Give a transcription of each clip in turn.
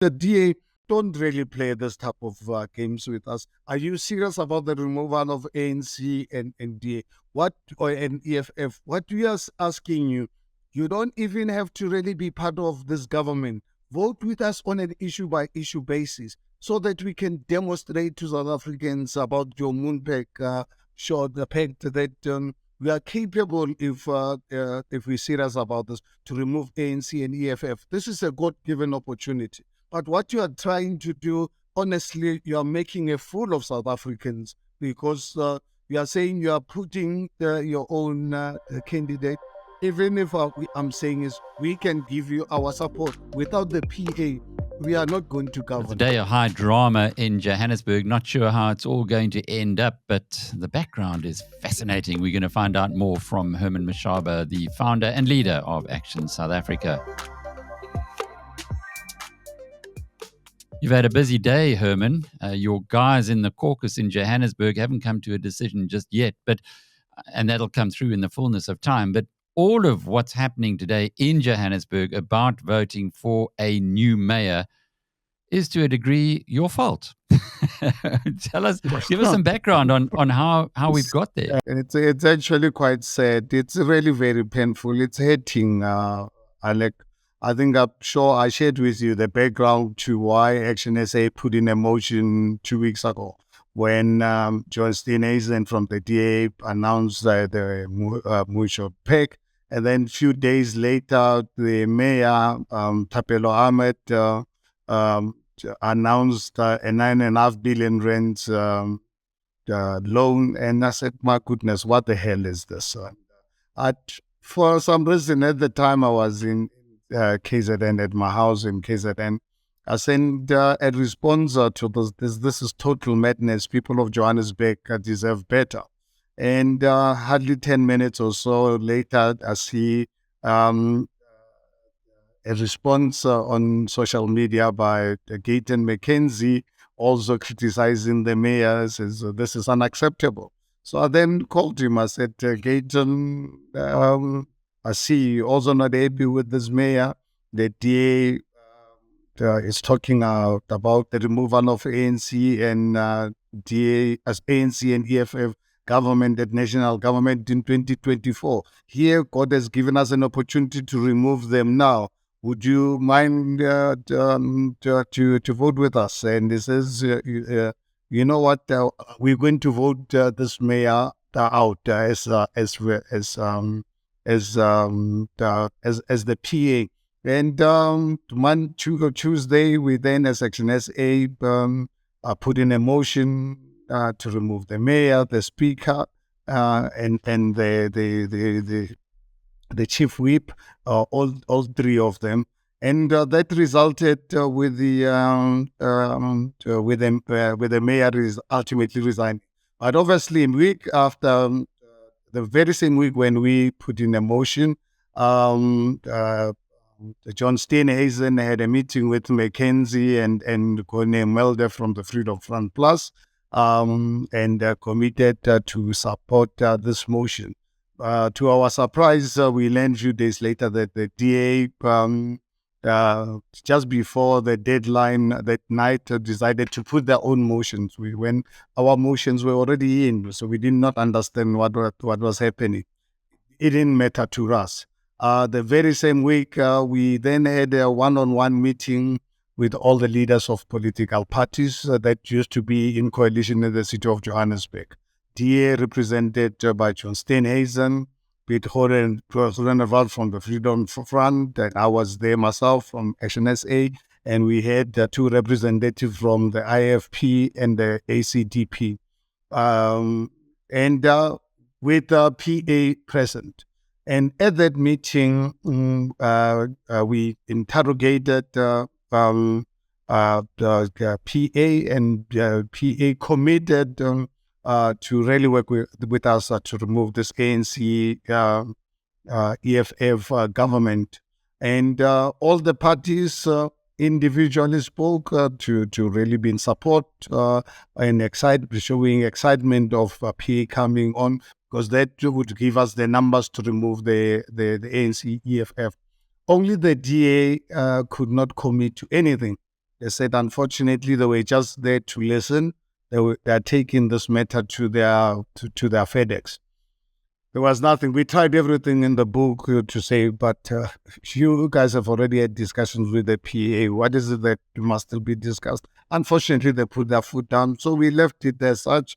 the DA don't really play this type of games with us. Are you serious about the removal of ANC and DA? What or an EFF? What we are asking you, you don't even have to really be part of this government. Vote with us on an issue by issue basis so that we can demonstrate to South Africans about your Moonshot Pact that we are capable, if we're serious about this, to remove ANC and EFF. This is a God-given opportunity. But what you are trying to do, honestly, you are making a fool of South Africans because you are saying you are putting your own candidate. Even if I'm saying is we can give you our support. Without the PA, we are not going to govern. It's a day of high drama in Johannesburg. Not sure how it's all going to end up, but the background is fascinating. We're going to find out more from Herman Mashaba, the founder and leader of Action South Africa. You've had a busy day, Herman. Your guys in the caucus in Johannesburg haven't come to a decision just yet, and that'll come through in the fullness of time. But all of what's happening today in Johannesburg about voting for a new mayor is to a degree your fault. Give us some background on how we've got there. It's actually quite sad. It's really very painful. It's hurting, Alec. I think I'm sure I shared with you the background to why Action SA put in a motion 2 weeks ago when John Steenhuisen from the DA announced the Moonshot Pact. And then a few days later, the mayor, Thapelo Ahmed, announced a 9.5 billion rand loan. And I said, my goodness, what the hell is this? For some reason, at the time I was in KZN, at my house in KZN, I sent a response to this. This is total madness. People of Johannesburg deserve better. And hardly 10 minutes or so later, I see a response on social media by Gayton McKenzie, also criticizing the mayor, says this is unacceptable. So I then called him. I said, Gayton, I see you also not happy with this mayor. The DA is talking about the removal of ANC and DA as ANC and EFF government at national government in 2024. Here, God has given us an opportunity to remove them now. Would you mind to vote with us? And he says, you know what? We're going to vote this mayor out as the PA. And Tuesday, we then, as Action SA, put in a motion to remove the mayor, the speaker, and the chief whip, all three of them, and that resulted with the mayor is ultimately resigning. But obviously, a week after, the very same week when we put in a motion, John Steenhuisen had a meeting with McKenzie and Gone Mulder from the Freedom Front Plus, and committed to support this motion. To our surprise, we learned a few days later that the DA, just before the deadline that night, decided to put their own motions. When our motions were already in, so we did not understand what was happening. It didn't matter to us. The very same week, we then had a one-on-one meeting with all the leaders of political parties that used to be in coalition in the city of Johannesburg. DA represented by John Steenhuisen, Piet Groenewald from the Freedom Front, and I was there myself from Action SA, and we had two representatives from the IFP and the ACDP, and with the PA present. And at that meeting, we interrogated the PA, and PA committed to really work with us to remove this ANC EFF government. And all the parties individually spoke to really be in support and showing excitement of PA coming on, because that would give us the numbers to remove the ANC EFF. Only the DA could not commit to anything. They said, unfortunately, they were just there to listen. They are taking this matter to their FedEx. There was nothing. We tried everything in the book to say, but you guys have already had discussions with the PA. What is it that must still be discussed? Unfortunately, they put their foot down. So we left it as such.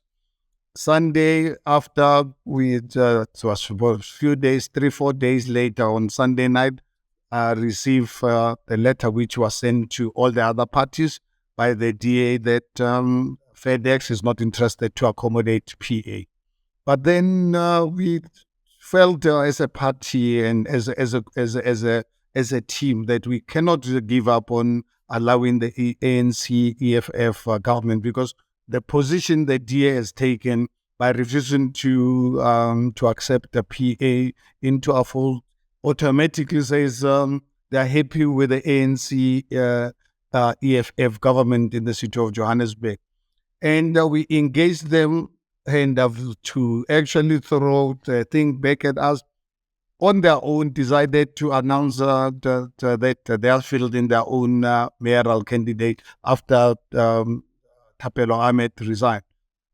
Sunday, after it was about a few days, 3-4 days later, on Sunday night, I received a letter which was sent to all the other parties by the DA that FedEx is not interested to accommodate PA. But then we felt as a party and as a team that we cannot give up on allowing the ANC EFF government, because the position the DA has taken by refusing to accept the PA into our fold automatically says they are happy with the ANC EFF government in the city of Johannesburg. And we engaged them and to actually throw the thing back at us on their own, decided to announce that they are fielding their own mayoral candidate after Thapelo Ahmed resigned.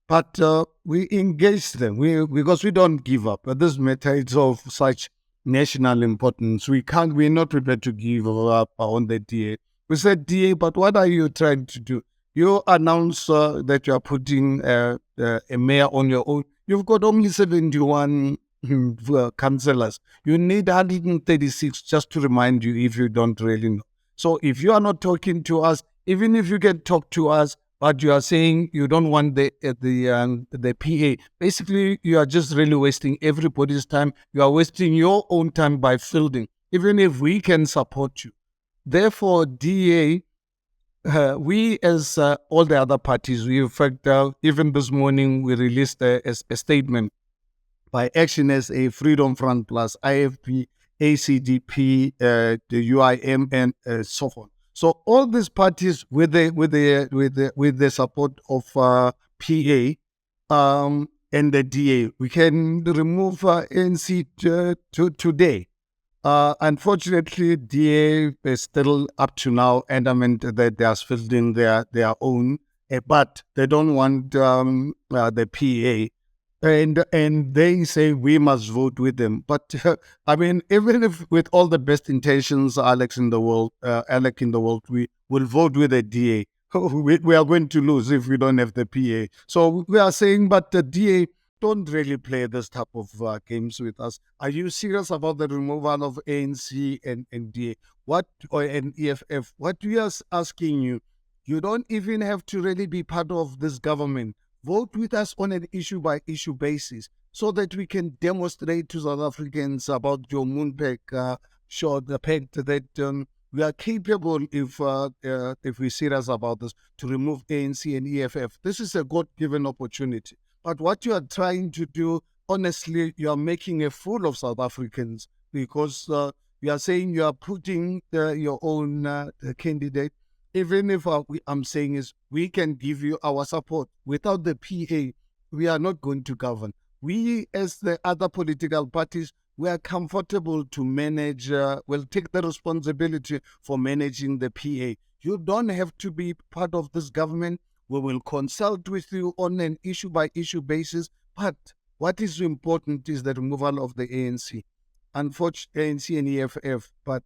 But we engaged them because we don't give up. But this matter is of such national importance. We're not prepared to give up on the DA. We said, DA, but what are you trying to do? You announce that you are putting a mayor on your own. You've got only 71 councillors. You need 136, just to remind you, if you don't really know. So if you are not talking to us, even if you can talk to us, but you are saying you don't want the PA, basically you are just really wasting everybody's time. You are wasting your own time by fielding, even if we can support you. Therefore, DA, we as all the other parties, we in fact, even this morning, we released a statement by Action SA, Freedom Front Plus, IFP, ACDP, the UIM, and so on. So all these parties, with the support of PA and the DA, we can remove ANC today. Unfortunately, DA is still up to now adamant that they are fielding their own, but they don't want the PA. And they say we must vote with them. But I mean, even if with all the best intentions, Alec in the world, we will vote with the DA. We are going to lose if we don't have the PA. So we are saying, but the DA don't really play this type of games with us. Are you serious about the removal of ANC and DA? And EFF? What we are asking you, you don't even have to really be part of this government. Vote with us on an issue-by-issue basis so that we can demonstrate to South Africans about your Moon Pact, the pact that we are capable, if we're serious about this, to remove ANC and EFF. This is a God-given opportunity. But what you are trying to do, honestly, you are making a fool of South Africans, because you are saying you are putting your own candidate. Even if I'm saying is we can give you our support. Without the PA, we are not going to govern. We, as the other political parties, we are comfortable to manage, we'll take the responsibility for managing the PA. You don't have to be part of this government. We will consult with you on an issue-by-issue basis. But what is important is the removal of the ANC. Unfortunately, ANC and EFF, but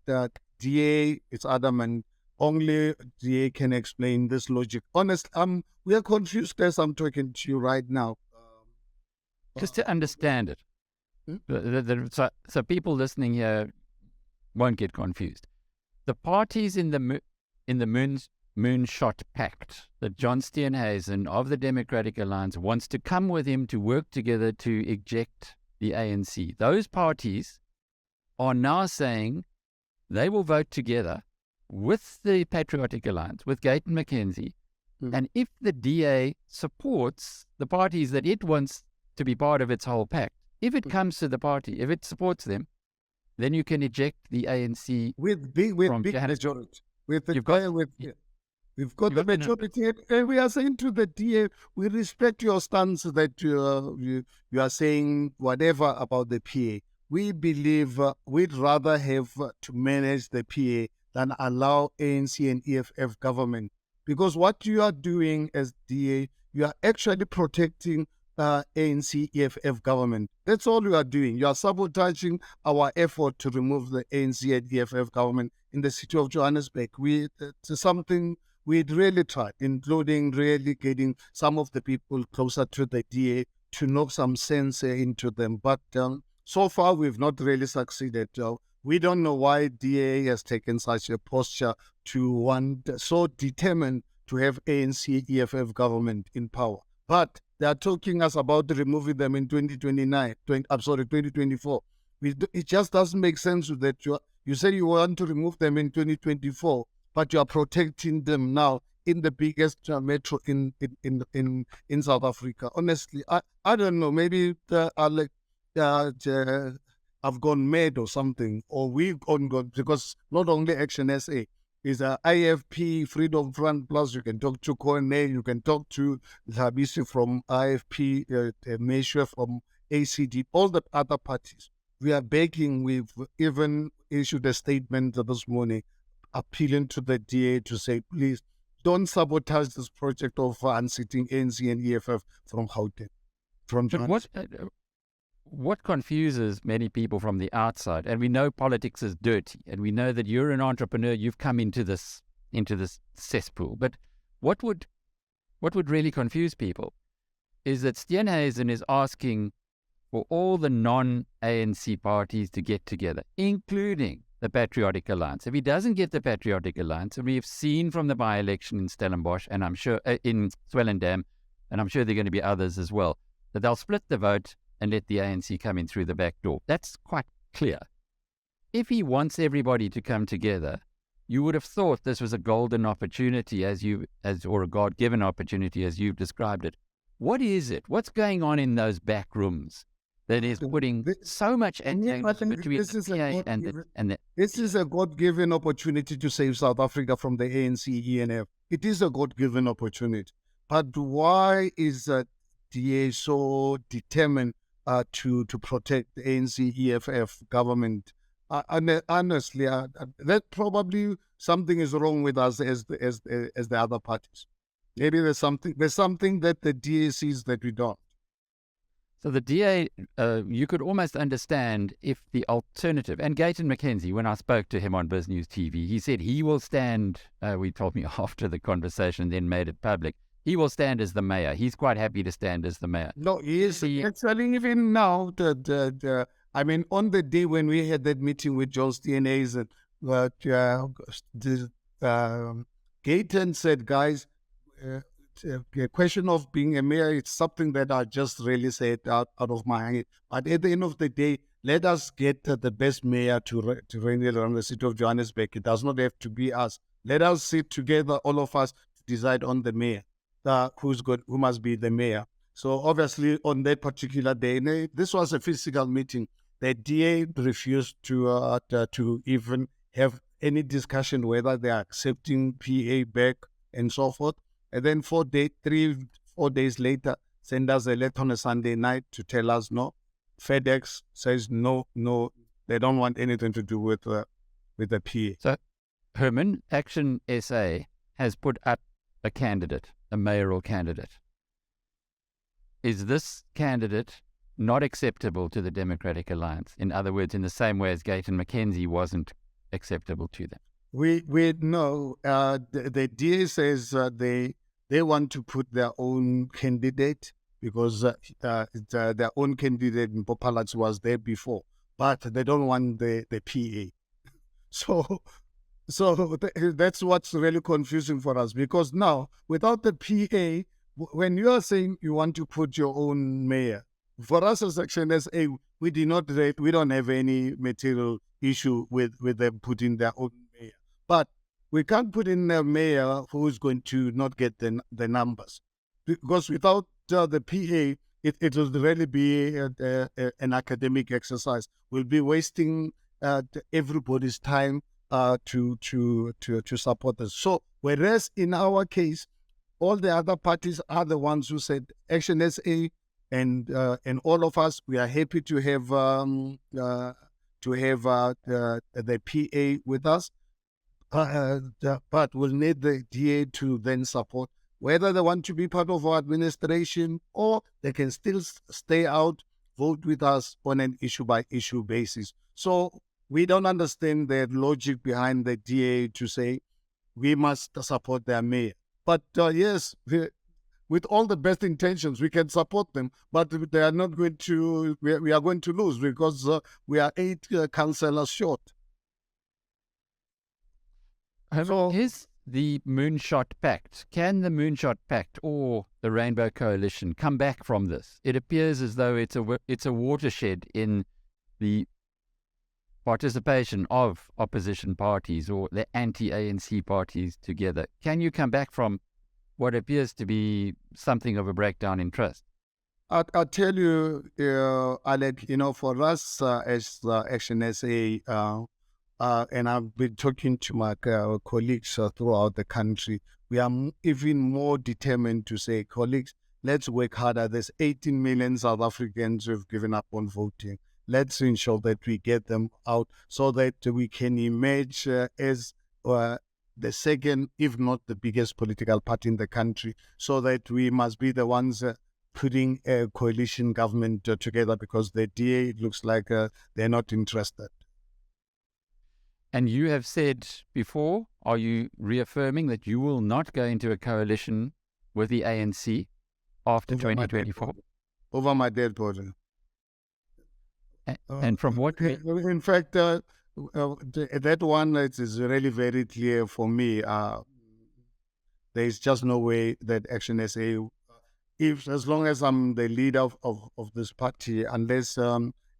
DA is adamant. Only DA can explain this logic. Honestly, we are confused as I'm talking to you right now. Just to understand it, so people listening here won't get confused. The parties in the Moonshot Pact that John Steenhuisen of the Democratic Alliance wants to come with him to work together to eject the ANC. Those parties are now saying they will vote together with the Patriotic Alliance, with Gayton McKenzie, and if the DA supports the parties that it wants to be part of its whole pact, if it comes to the party, if it supports them, then you can eject the ANC with big majority. We've got the majority, and we are saying to the DA, we respect your stance that you are saying whatever about the PA. We believe we'd rather have to manage the PA than allow ANC and EFF government. Because what you are doing as DA, you are actually protecting ANC, EFF government. That's all you are doing. You are sabotaging our effort to remove the ANC and EFF government in the city of Johannesburg. It's something we'd really tried, including really getting some of the people closer to the DA to knock some sense into them. But so far, we've not really succeeded. We don't know why DA has taken such a posture to want so determined to have ANC, EFF government in power. But they are talking us about removing them in 2024. It just doesn't make sense that you say you want to remove them in 2024, but you are protecting them now in the biggest metro in South Africa. Honestly, I don't know. Maybe I've gone mad or something, or we've gone because not only Action SA is a IFP Freedom Front Plus. You can talk to Cornell, you can talk to Labisi from IFP, Meshwe from ACD, all the other parties. We are begging. We've even issued a statement this morning appealing to the DA to say, please don't sabotage this project of unseating ANC and EFF from Gauteng. What confuses many people from the outside, and we know politics is dirty, and we know that you're an entrepreneur, you've come into this cesspool. But what would really confuse people is that Steenhuisen is asking for all the non-ANC parties to get together, including the Patriotic Alliance. If he doesn't get the Patriotic Alliance, and we have seen from the by-election in Stellenbosch, and I'm sure in Swellendam, and I'm sure there are going to be others as well, that they'll split the vote and let the ANC come in through the back door. That's quite clear. If he wants everybody to come together, you would have thought this was a golden opportunity or a God-given opportunity as you've described it. What is it? What's going on in those back rooms that is putting so much antagonism between the PA and the... This is a God-given opportunity to save South Africa from the ANC, ENF. It is a God-given opportunity. But why is DA so determined to protect the ANC, EFF government? Honestly, that probably something is wrong with us as the other parties. Maybe there's something that the DA sees that we don't. So the DA, you could almost understand if the alternative, and Gayton McKenzie, when I spoke to him on Biz News TV, he said he will stand, he told me after the conversation, then made it public, he will stand as the mayor. He's quite happy to stand as the mayor. No, he is. Actually, even now, I mean, on the day when we had that meeting with John Steenhuisen, Gayton said, guys, the question of being a mayor, it's something that I just really said out of my head. But at the end of the day, let us get the best mayor to really run the city of Johannesburg. It does not have to be us. Let us sit together, all of us, to decide on the mayor, who must be the mayor. So obviously, on that particular day, this was a physical meeting. The DA refused to even have any discussion whether they are accepting PA back and so forth. And then 4 days later, send us a letter on a Sunday night to tell us no. FedEx says no, they don't want anything to do with the PA. So, Herman, Action SA has put up a candidate, a mayoral candidate. Is this candidate not acceptable to the Democratic Alliance? In other words, in the same way as Gayton McKenzie wasn't acceptable to them. We know the DA says they want to put their own candidate because their own candidate in Popalats was there before, but they don't want the PA. So that's what's really confusing for us, because now without the PA, when you are saying you want to put your own mayor, for us as Action SA, we don't have any material issue with them putting their own mayor. But we can't put in a mayor who is going to not get the numbers. Because without the PA, it will really be an academic exercise. We'll be wasting everybody's time to support us. So, whereas in our case, all the other parties are the ones who said Action SA and all of us, we are happy to have the PA with us. but we'll need the DA to then support whether they want to be part of our administration or they can still stay out, vote with us on an issue by issue basis. So we don't understand the logic behind the DA to say we must support their mayor. But yes, with all the best intentions, we can support them, but they are not going to. We are going to lose because we are 8 councillors short. So Is the Moonshot Pact, can the Moonshot Pact or the Rainbow Coalition come back from this? It appears as though it's a watershed in the participation of opposition parties or the anti-ANC parties together. Can you come back from what appears to be something of a breakdown in trust? I'll tell you, Alec, for us as Action SA, and I've been talking to my colleagues throughout the country, we are even more determined to say, colleagues, let's work harder. There's 18 million South Africans who've given up on voting. Let's ensure that we get them out so that we can emerge as the second, if not the biggest political party in the country, so that we must be the ones putting a coalition government together, because the DA looks like they're not interested. And you have said before, are you reaffirming that you will not go into a coalition with the ANC after 2024? Over my dead body. And from what... In fact, that one is really very clear for me. There is just no way that Action SA, as long as I'm the leader of this party, unless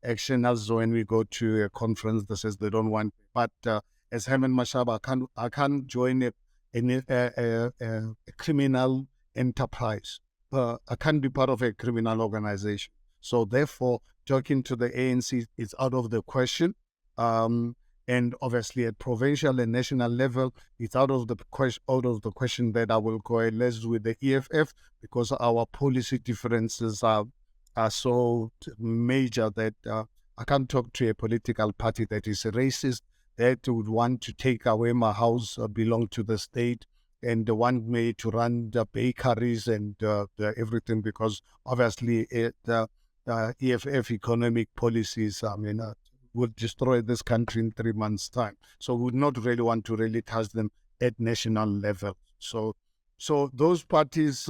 Action has, when we go to a conference that says they don't want, but as Herman Mashaba, I can't join a criminal enterprise. I can't be part of a criminal organization. So therefore, talking to the ANC is out of the question. And obviously at provincial and national level, it's out of the question that I will coalesce with the EFF, because our policy differences are so major that I can't talk to a political party that is racist, that would want to take away my house, belong to the state, and want me to run the bakeries and everything, because obviously EFF economic policies, would destroy this country in 3 months' time. So we would not really want to really touch them at national level. So those parties,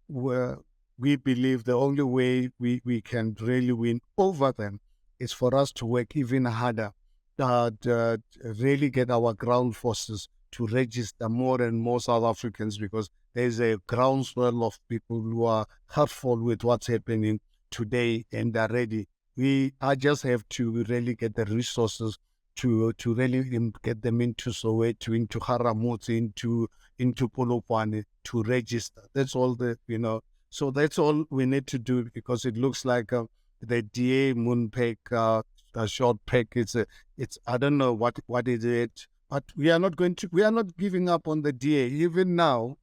we believe the only way we can really win over them is for us to work even harder, really get our ground forces to register more and more South Africans, because there's a groundswell of people who are hurtful with what's happening today and are ready. I just have to really get the resources to really get them into Soweto, into Haramutsi, into Polokwane to register. That's all so that's all we need to do, because it looks like the DA Moon Pact, short pack. It's I don't know what is it, but we are not giving up on the DA even now.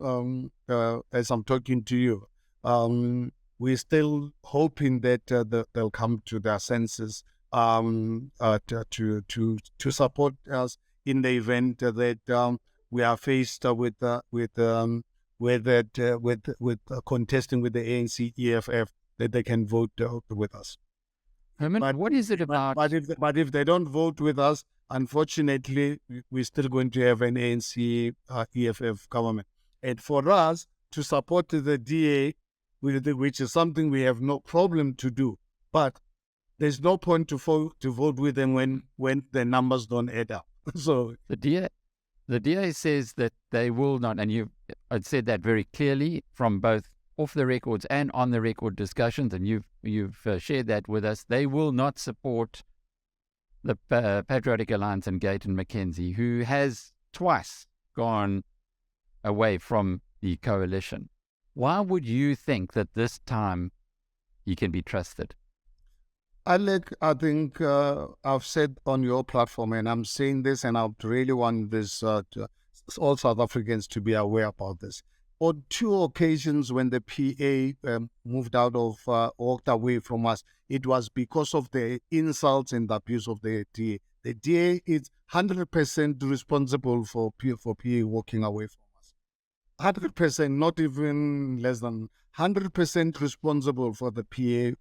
As I'm talking to you, we're still hoping that they'll come to their senses to support us in the event that we are faced with contesting with the ANC EFF, that they can vote with us. Herman, what is it about? But if they don't vote with us, unfortunately, we're still going to have an ANC EFF government. And for us to support the DA, which is something we have no problem to do, but there's no point to vote with them when the numbers don't add up. So the DA says that they will not, and you've said that very clearly from both off the records and on the record discussions, and you've shared that with us. They will not support the Patriotic Alliance and Gayton McKenzie, who has twice gone away from the coalition. Why would you think that this time he can be trusted? Alec, I think I've said on your platform, and I'm saying this, and I really want this all South Africans to be aware about this. On 2 occasions when the PA walked away from us, it was because of the insults and the abuse of the DA. The DA is 100% responsible for PA walking away from us. 100%, not even less than 100% responsible for the PA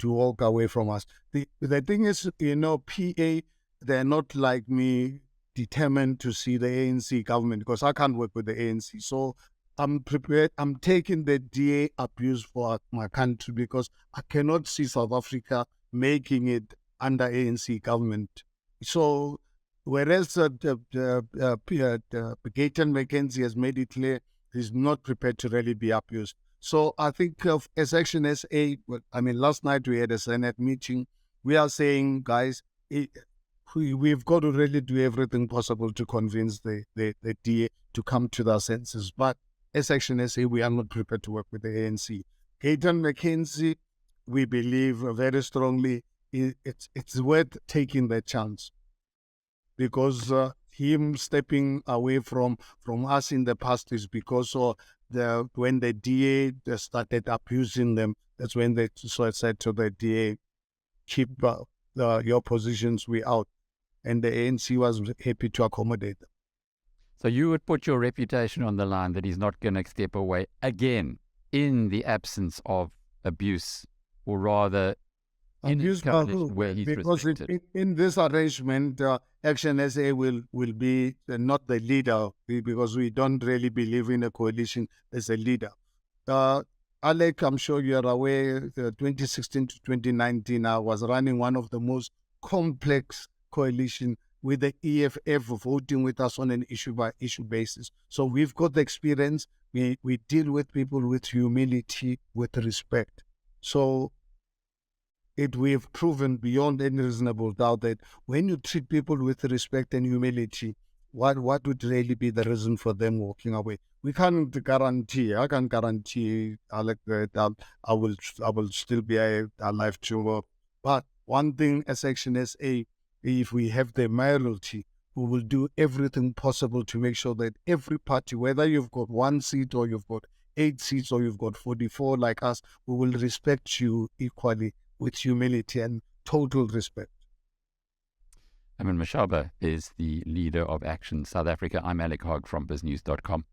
to walk away from us. The thing is, PA, they're not like me, determined to see the ANC government, because I can't work with the ANC. So I'm prepared. I'm taking the DA abuse for my country, because I cannot see South Africa making it under ANC government. So whereas Gayton McKenzie has made it clear he's not prepared to really be abused. So I think as Action SA, last night we had a Senate meeting. We are saying, guys, we've got to really do everything possible to convince the DA to come to their senses. But as Action SA, we are not prepared to work with the ANC. Gayton McKenzie, we believe very strongly it's worth taking the chance, because him stepping away from us in the past is because when the DA started abusing them, that's when they said to the DA, keep your positions, we out. And the ANC was happy to accommodate them. So you would put your reputation on the line that he's not going to step away again in the absence of abuse, or rather abuse where he's because respected. in this arrangement, Action SA will be not the leader, because we don't really believe in a coalition as a leader. Alec, I'm sure you're aware, 2016 to 2019, I was running one of the most complex coalition with the EFF voting with us on an issue-by-issue basis. So we've got the experience. We deal with people with humility, with respect. So we've proven beyond any reasonable doubt that when you treat people with respect and humility, what would really be the reason for them walking away? We can't guarantee. I can't guarantee, Alec, that I will still be alive tomorrow. But one thing as Action SA, if we have the mayoralty, we will do everything possible to make sure that every party, whether you've got 1 seat or you've got 8 seats or you've got 44 like us, we will respect you equally with humility and total respect. Herman Mashaba is the leader of Action South Africa. I'm Alec Hogg from biznews.com.